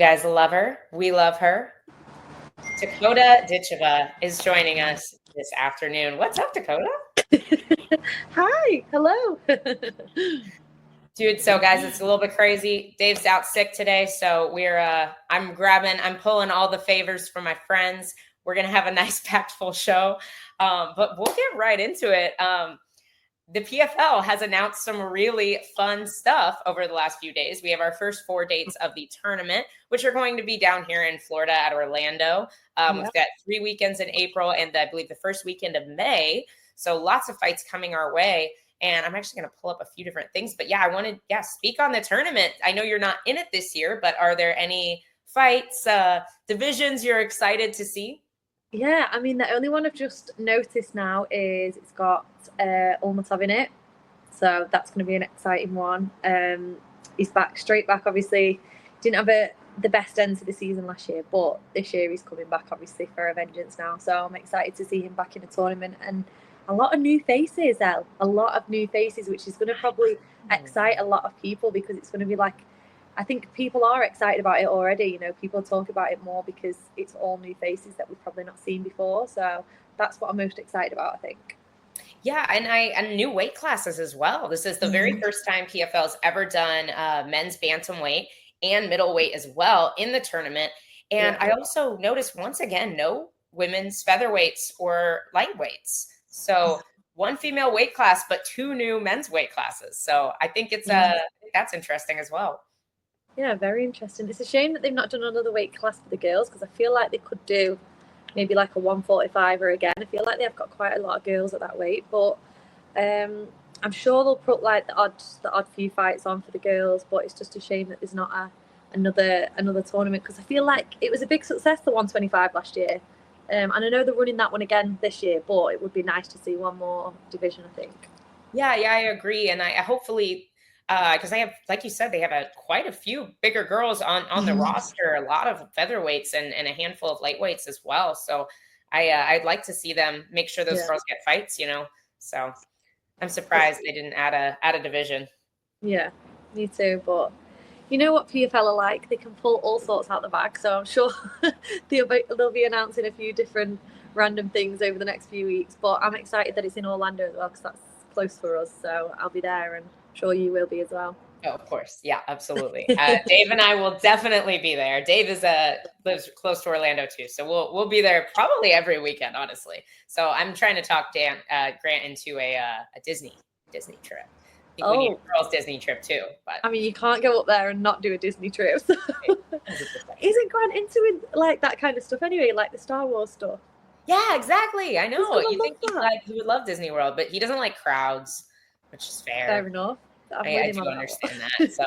You guys love her. We love her. Dakota Ditcheva is joining us this afternoon. What's up, Dakota? Hi, hello. Dude, so guys, it's a little bit crazy. Dave's out sick today, so I'm pulling all the favors from my friends. We're going to have a nice packed full show, but we'll get right into it. The PFL has announced some really fun stuff over the last few days. We have our first 4 dates of the tournament, which are going to be down here in Florida at Orlando. We've got 3 weekends in April and I believe the first weekend of May. So lots of fights coming our way. And I'm actually going to pull up a few different things. But yeah, I wanted, speak on the tournament. I know you're not in it this year, but are there any fights, divisions you're excited to see? Yeah, I mean, the only one I've just noticed now is it's got Almatov in it. So that's going to be an exciting one. He's straight back, obviously. Didn't have the best end to the season last year, but this year he's coming back, obviously, for a vengeance now. So I'm excited to see him back in a tournament. And a lot of new faces, Elle. A lot of new faces, which is going to probably excite a lot of people because it's going to be like, I think people are excited about it already. You know, people talk about it more because it's all new faces that we've probably not seen before. So that's what I'm most excited about, I think. Yeah, and new weight classes as well. This is the very first time PFL's ever done men's bantamweight and middleweight as well in the tournament. And I also noticed once again, no women's featherweights or lightweights. So one female weight class, but 2 new men's weight classes. So I think that's interesting as well. Yeah, very interesting. It's a shame that they've not done another weight class for the girls because I feel like they could do maybe like a 145er again. I feel like they've got quite a lot of girls at that weight, but I'm sure they'll put like the odd few fights on for the girls. But it's just a shame that there's not another tournament because I feel like it was a big success, the 125 last year, and I know they're running that one again this year. But it would be nice to see one more division, I think. Yeah, I agree, and I hopefully. Because they have, like you said, they have quite a few bigger girls on the roster, a lot of featherweights and a handful of lightweights as well. So I'd like to see them make sure those girls get fights, So I'm surprised they didn't add a division. Yeah, me too. But you know what PFL are like? They can pull all sorts out the bag. So I'm sure they'll be announcing a few different random things over the next few weeks. But I'm excited that it's in Orlando as well because that's close for us. So I'll be there and sure you will be as well. Oh, of course. Yeah, absolutely. Dave and I will definitely be there. Dave lives close to Orlando too. So we'll be there probably every weekend, honestly. So I'm trying to talk Grant into a Disney trip. I think we need a girls' Disney trip too. But I mean, you can't go up there and not do a Disney trip. So. Isn't Grant into like that kind of stuff anyway, like the Star Wars stuff? Yeah, exactly. I know. You think he would love Disney World, but he doesn't like crowds, which is fair. Fair enough. I do understand that. So,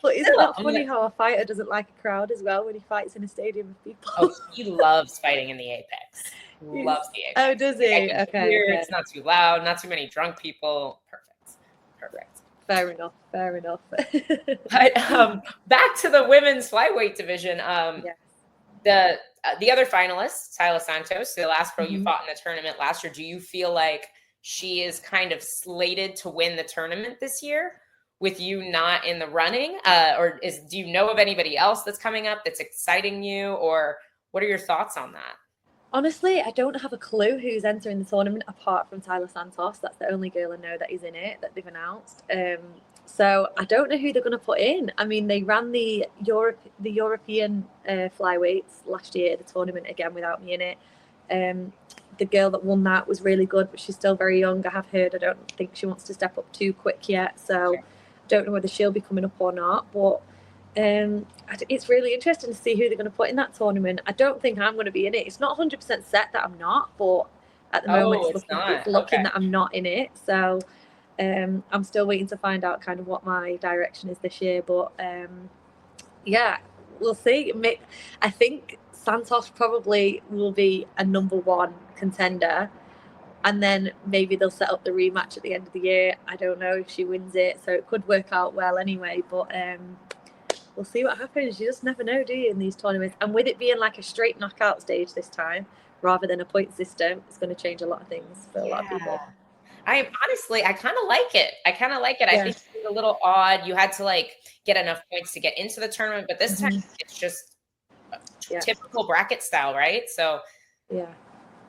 but isn't that funny how a fighter doesn't like a crowd as well when he fights in a stadium of people? Oh, he loves fighting in the Apex. He loves the Apex. Oh, does he? Okay. It's not too loud, not too many drunk people. Perfect. Fair enough. But back to the women's flyweight division. The other finalists, Kayla Santos, the last pro you fought in the tournament last year. Do you feel like she is kind of slated to win the tournament this year with you not in the running? Do you know of anybody else that's coming up that's exciting you, or what are your thoughts on that? Honestly, I don't have a clue who's entering the tournament apart from Kayla Santos. That's the only girl I know that is in it that they've announced. So I don't know who they're going to put in. I mean, they ran the European flyweights last year, the tournament again without me in it. The girl that won that was really good, but she's still very young. I have heard. I don't think she wants to step up too quick yet. So I don't know whether she'll be coming up or not. But it's really interesting to see who they're going to put in that tournament. I don't think I'm going to be in it. It's not 100% set that I'm not, but at the moment it's looking that I'm not in it. So I'm still waiting to find out kind of what my direction is this year. But yeah, we'll see. I think Santos probably will be a number 1 contender, and then maybe they'll set up the rematch at the end of the year. I don't know if she wins it, so it could work out well anyway, but we'll see what happens. You just never know, do you, in these tournaments? And with it being like a straight knockout stage this time rather than a point system, it's going to change a lot of things for a lot of people. I kind of like it. I think a little odd. You had to like get enough points to get into the tournament, but this time it's just typical bracket style, right? So yeah,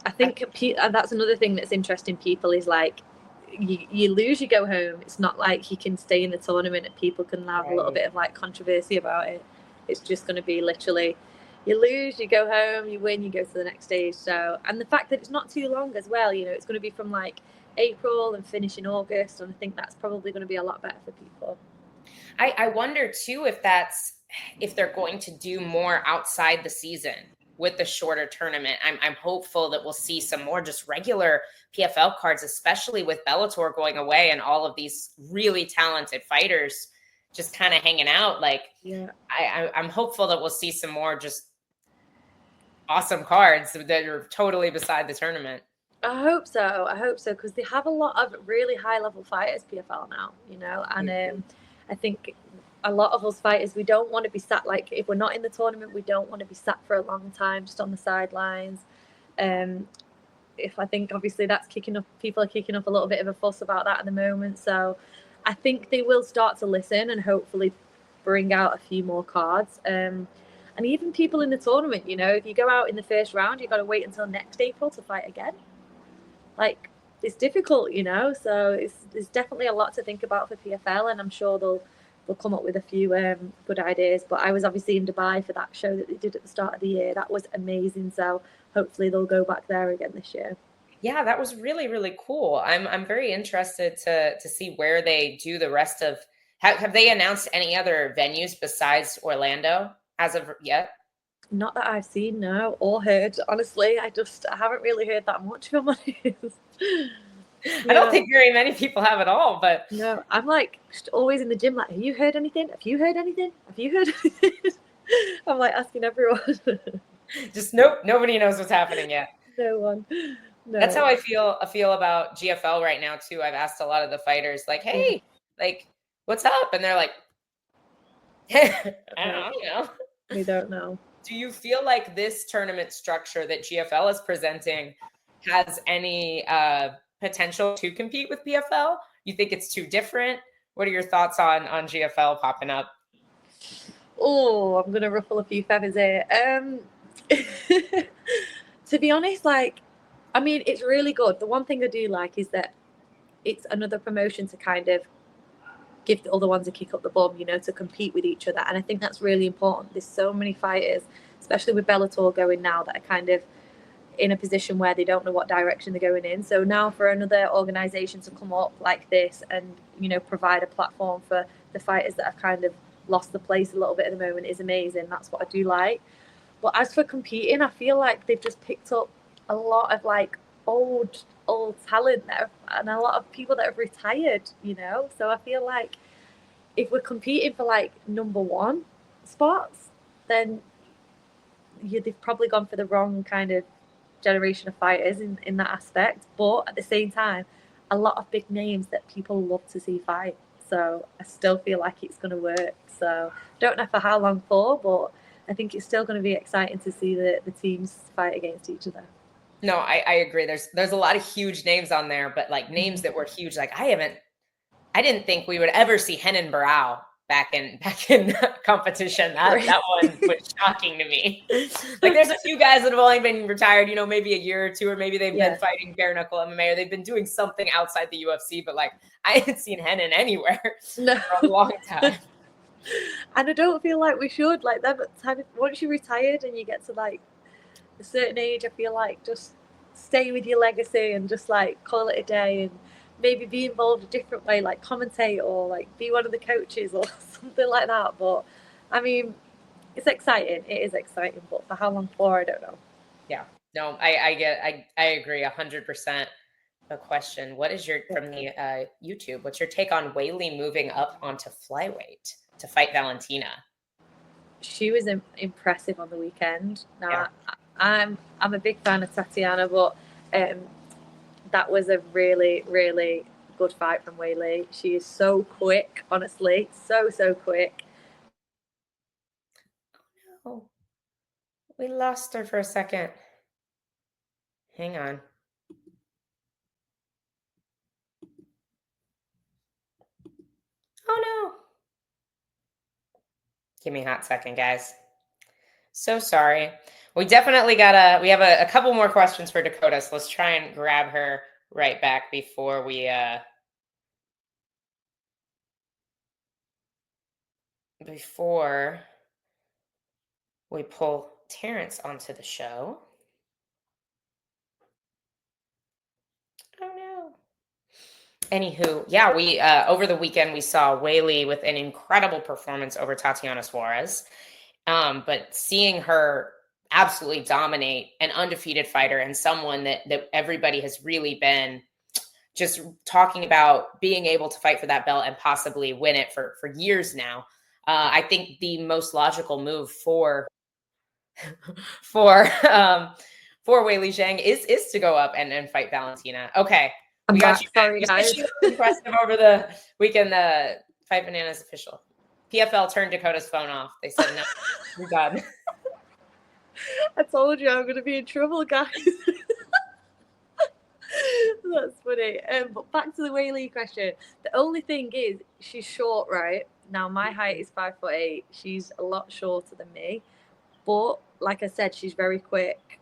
I think that's another thing that's interesting. People is like, you lose, you go home. It's not like you can stay in the tournament and people can have a little bit of like controversy about it. It's just going to be literally, you lose, you go home, you win, you go to the next stage. So, and the fact that it's not too long as well, you know, it's going to be from like April and finish in August, and I think that's probably going to be a lot better for people. I wonder too if they're going to do more outside the season with the shorter tournament. I'm hopeful that we'll see some more just regular PFL cards, especially with Bellator going away and all of these really talented fighters just kind of hanging out. Like, I'm hopeful that we'll see some more just awesome cards that are totally beside the tournament. I hope so, because they have a lot of really high level fighters PFL now, you know, and I think a lot of us fighters, we don't want to be sat, like, if we're not in the tournament, we don't want to be sat for a long time just on the sidelines. If I think obviously that's kicking up, people are kicking up a little bit of a fuss about that at the moment. So I think they will start to listen and hopefully bring out a few more cards. And even people in the tournament, you know, if you go out in the first round, you've got to wait until next April to fight again. Like, it's difficult, you know, so there's definitely a lot to think about for PFL, and I'm sure they'll come up with a few good ideas. But I was obviously in Dubai for that show that they did at the start of the year. That was amazing. So hopefully they'll go back there again this year. Yeah, that was really, really cool. I'm very interested to see where they do the rest of. Have they announced any other venues besides Orlando as of yet? Not that I've seen, no, or heard. Honestly, I haven't really heard that much, if I'm honest. I don't think very many people have at all, but no, I'm like always in the gym. Like, have you heard anything? Have you heard anything? Have you heard anything? I'm like asking everyone. Just nope, nobody knows what's happening yet. No one. No. That's how I feel about GFL right now too. I've asked a lot of the fighters, like, "Hey, like, what's up?" And they're like, "I don't know." We don't know. Do you feel like this tournament structure that GFL is presenting has any potential to compete with PFL? You think it's too different? What are your thoughts on GFL popping up? Oh, I'm gonna ruffle a few feathers here. To be honest, like, I mean, it's really good. The one thing I do like is that it's another promotion to kind of give the other ones a kick up the bum, you know, to compete with each other. And I think that's really important. There's so many fighters, especially with Bellator going now, that are kind of in a position where they don't know what direction they're going in. So now for another organization to come up like this and, you know, provide a platform for the fighters that have kind of lost the place a little bit at the moment is amazing. That's what I do like. But as for competing, I feel like they've just picked up a lot of like old talent there and a lot of people that have retired, you know. So I feel like if we're competing for like number one spots, then they've probably gone for the wrong kind of generation of fighters in that aspect. But at the same time, a lot of big names that people love to see fight. So I still feel like it's going to work. So don't know for how long for, but I think it's still going to be exciting to see the teams fight against each other. No, I agree. There's a lot of huge names on there, but like names that were huge. Like I didn't think we would ever see Henan Barao back in competition. That one was shocking to me. Like there's a few guys that have only been retired, you know, maybe a year or two, or maybe they've been fighting bare knuckle MMA, or they've been doing something outside the UFC. But like I hadn't seen Henan anywhere for a long time. And I don't feel like we should, like, that time once you're retired and you get to like a certain age, I feel like just stay with your legacy and just like call it a day and maybe be involved a different way, like commentate or like be one of the coaches or something like that. But I mean, it's exciting. It is exciting, but for how long for, I don't know. Yeah, no, I agree 100%. A question: what is your from the YouTube? What's your take on Weili moving up onto flyweight to fight Valentina? She was impressive on the weekend. Now, I'm a big fan of Tatiana, but that was a really, really good fight from Weili. She is so quick, honestly, so quick. Oh, we lost her for a second. Hang on. Oh no. Give me a hot second, guys. So sorry. We definitely we have a couple more questions for Dakota, so let's try and grab her right back before we pull Terrence onto the show. Oh no. Anywho, yeah, we over the weekend we saw Whaley with an incredible performance over Tatiana Suarez. But seeing her absolutely dominate an undefeated fighter and someone that everybody has really been just talking about being able to fight for that belt and possibly win it for years now. I think the most logical move for for um, for Weili Zhang is to go up and fight Valentina. Okay, I'm got back. you. Sorry, You guys. said she was impressive over the weekend. The Fight Bananas official. PFL turned Dakota's phone off. They said no, we're done. I told you I'm going to be in trouble, guys. That's funny. But back to the Whaley question. The only thing is, she's short, right? Now, my height is 5'8". She's a lot shorter than me. But like I said, she's very quick.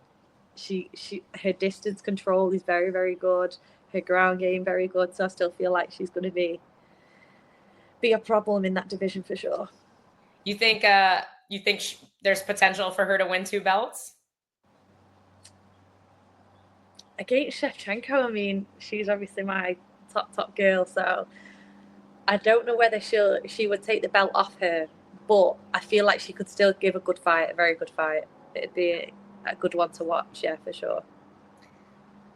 Her distance control is very, very good. Her ground game very good. So I still feel like she's going to be a problem in that division for sure. You think there's potential for her to win 2 belts? Against Shevchenko, I mean, she's obviously my top girl, so I don't know whether she would take the belt off her, but I feel like she could still give a good fight, a very good fight. It'd be a good one to watch, yeah, for sure.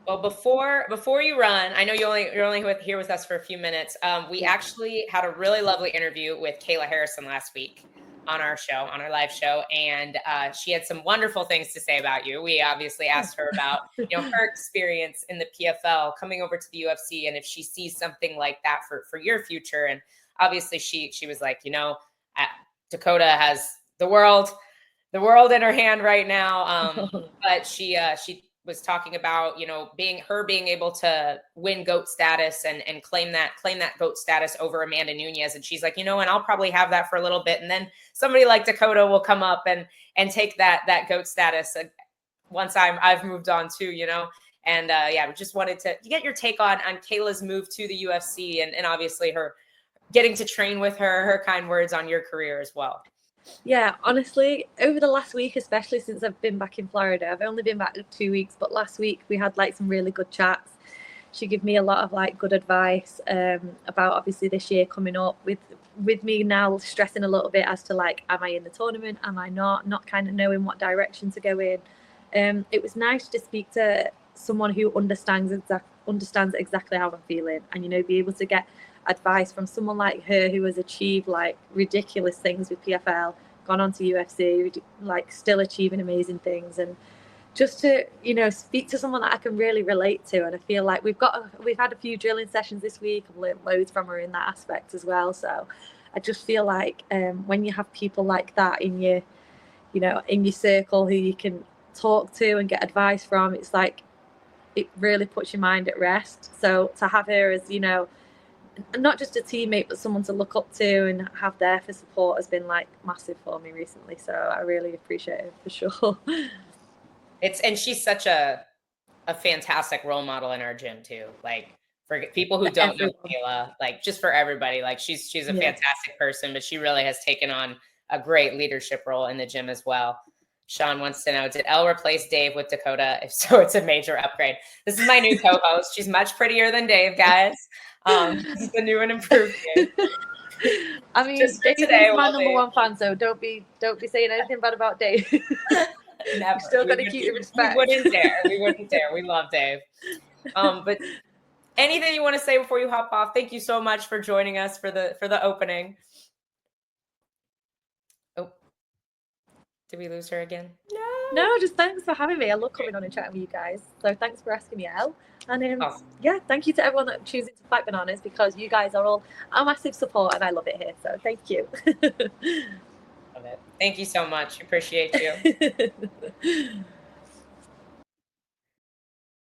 Well, before you run, I know you're only here with us for a few minutes. We actually had a really lovely interview with Kayla Harrison last week on our live show, and she had some wonderful things to say about you. We obviously asked her about her experience in the PFL, coming over to the UFC, and if she sees something like that for your future. And obviously, she was like, Dakota has the world in her hand right now, but she was talking about being able to win GOAT status and claim that GOAT status over Amanda Nunes, and she's like, and I'll probably have that for a little bit, and then somebody like Dakota will come up and take that GOAT status once I've moved on too, and we just wanted to get your take on Kayla's move to the UFC and obviously her getting to train with her kind words on your career as well. Yeah, honestly, over the last week, especially since I've been back in Florida, I've only been back 2 weeks, but last week we had some really good chats. She gave me a lot of good advice about obviously this year coming up with me now stressing a little bit as to am I in the tournament, am I not kind of knowing what direction to go in. It was nice to speak to someone who understands exactly how I'm feeling and be able to get advice from someone like her who has achieved ridiculous things with PFL, gone on to UFC, still achieving amazing things, and just to speak to someone that I can really relate to. And I feel like we've had a few drilling sessions this week. I've learned loads from her in that aspect as well. So I just feel like when you have people like that in your circle who you can talk to and get advice from, it's it really puts your mind at rest. So to have her as not just a teammate, but someone to look up to and have there for support has been massive for me recently. So I really appreciate it for sure. And she's such a fantastic role model in our gym too. For people who don't know Kayla, just for everybody, she's a fantastic person, but she really has taken on a great leadership role in the gym as well. Sean wants to know, did Elle replace Dave with Dakota? If so, it's a major upgrade. This is my new co-host. She's much prettier than Dave, guys. This is the new and improved Dave. I mean, Dave is my number one fan, so don't be saying anything bad about Dave. Never. You still got to keep your respect. We wouldn't dare. We love Dave. But anything you want to say before you hop off? Thank you so much for joining us for the opening. Oh, did we lose her again? No, just thanks for having me. I love coming on and chatting with you guys. So thanks for asking me, Elle. And awesome. Thank you to everyone that choosing to Fight Bananas, because you guys are all a massive support and I love it here. So thank you. Love it. Thank you so much. Appreciate you.